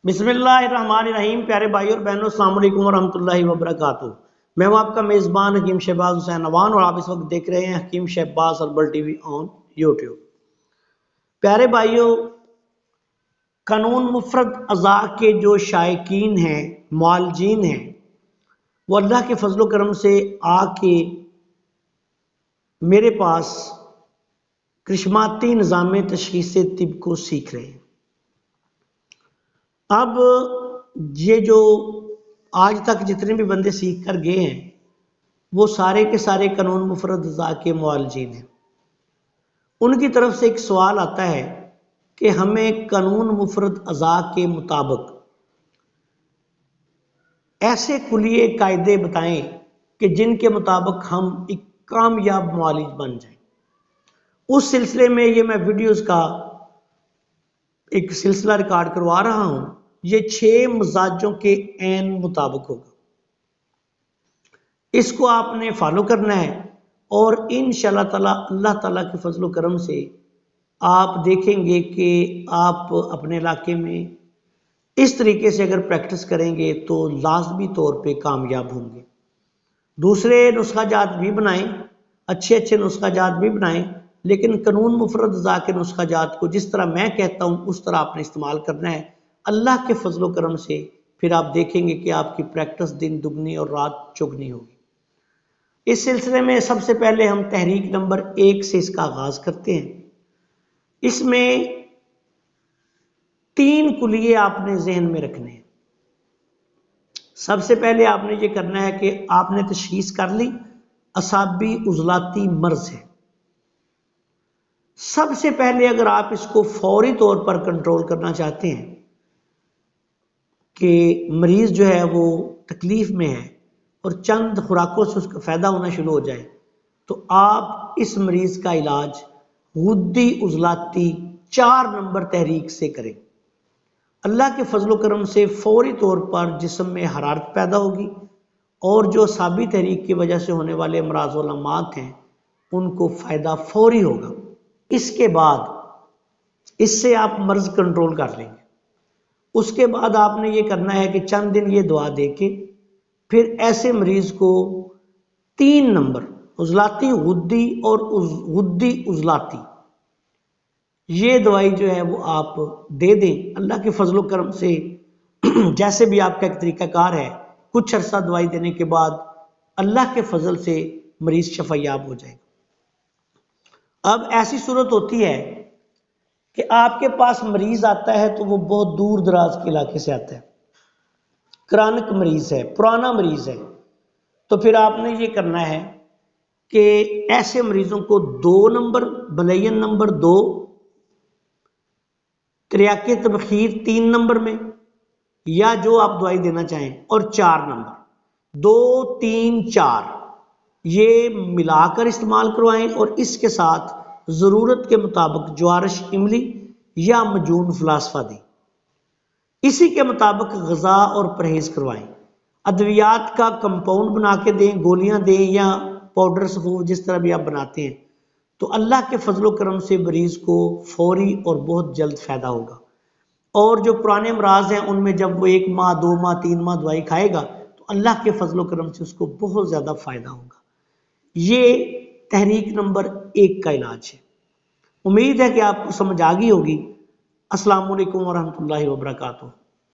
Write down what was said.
बिस्मिल्लाहिर्रहमानिर्रहीम। प्यारे भाई और बहनों, अस्सलाम वालेकुम वरहमतुल्लाहि वबरकातुहू। मैं हूं आपका मेज़बान हकीम शहबाज हुसैन अवान और आप इस वक्त देख रहे हैं Hakeem Shahbaz herbal TV on YouTube. प्यारे भाइयों, कानून मुफरद अज़ा के जो शायकीन हैं, मुआलजीन हैं, वो अल्लाह के फजलो करम से आके मेरे पास करिश्माती निज़ाम तशख़ीस तिब को सीख रहे हैं। अब ये जो आज तक जितने भी बंदे सीख कर गए हैं, वो सारे के सारे कानून मुफरद अज़ा के मुआलजीन हैं। उनकी तरफ से एक सवाल आता है कि हमें कानून मुफरद अज़ा के मुताबिक ऐसे कुलिये कायदे बताएं कि जिनके मुताबिक हम एक कामयाब मुआलिज बन जाएं। उस सिलसिले में ये मैं वीडियोस का एक सिलसिला रिकॉर्ड करवा रहा हूं। ये 6 मिजाजों के ऐन मुताबिक होगा। इसको आपने फॉलो करना है और इंशाअल्लाह ताला अल्लाह ताला के फजलो करम से आप देखेंगे कि आप अपने इलाके में इस तरीके से अगर प्रैक्टिस करेंगे तो लाजमी तौर पे कामयाब होंगे। दूसरे नुस्खा जात भी बनाएं, अच्छे अच्छे नुस्खा जात भी बनाएं, लेकिन कानून मुफरद अज़ा के नुस्खा जात को जिस तरह मैं कहता हूँ उस तरह आपने इस्तेमाल करना है। अल्लाह के फजलो करम से फिर आप देखेंगे कि आपकी प्रैक्टिस दिन दुगनी और रात चौगनी होगी। इस सिलसिले में सबसे पहले हम तहरीक नंबर 1 से इसका आगाज करते हैं। इसमें 3 कुलिये आपने जहन में रखने हैं। सबसे पहले आपने ये करना है कि आपने तशखीस कर ली असाबी उजलाती मर्ज है। सबसे पहले अगर आप इसको फौरी तौर पर कंट्रोल करना चाहते हैं कि मरीज जो है वो तकलीफ में है और चंद खुराकों से उसका फायदा होना शुरू हो जाए, तो आप इस मरीज का इलाज गुद्दी उजलाती 4 नंबर तहरीक से करें। अल्लाह के फजलो करम से फौरी तौर पर जिस्म में हरारत पैदा होगी और जो असाबी तहरीक की वजह से होने वाले अमराज व अलामात हैं उनको फ़ायदा फौरी होगा। इसके बाद इससे आप मर्ज कंट्रोल कर लेंगे। उसके बाद आपने ये करना है कि चंद दिन ये दुआ दे के फिर ऐसे मरीज को 3 नंबर उजलाती गुद्दी और गुद्दी उजलाती ये दवाई जो है वो आप दे दें। अल्लाह के फजलो करम से जैसे भी आपका एक तरीकाकार है, कुछ अरसा दवाई देने के बाद अल्लाह के फजल से मरीज शफायाब हो जाएगा। अब ऐसी सूरत होती है कि आपके पास मरीज आता है तो वो बहुत दूर दराज के इलाके से आता है, क्रॉनिक मरीज है, पुराना मरीज है, तो फिर आपने ये करना है कि ऐसे मरीजों को 2 नंबर बलयन नंबर 2 त्रियाके तबखीर 3 नंबर में या जो आप दवाई देना चाहें और 4 नंबर 2 3 4 ये मिलाकर इस्तेमाल करवाएं और इसके साथ ज़रूरत के मुताबिक ज्वारश इमली या मजून फलासफा दें। इसी के मुताबिक ग़िज़ा और परहेज़ करवाएं। अद्वियात का कंपाउंड बना के दें, गोलियां दें या पाउडर सफूफ जिस तरह भी आप बनाते हैं, तो अल्लाह के फजलो करम से मरीज़ को फौरी और बहुत जल्द फ़ायदा होगा। और जो पुराने अमराज हैं उनमें जब वो 1 माह 2 माह 3 माह दवाई खाएगा तो अल्लाह के फजलो करम से उसको बहुत ज़्यादा फ़ायदा होगा। ये तहरीक नंबर 1 का इलाज है। उम्मीद है कि आपको समझ आ गई होगी। अस्सलाम वालेकुम वरहमतुल्लाहि वबरकातुहू।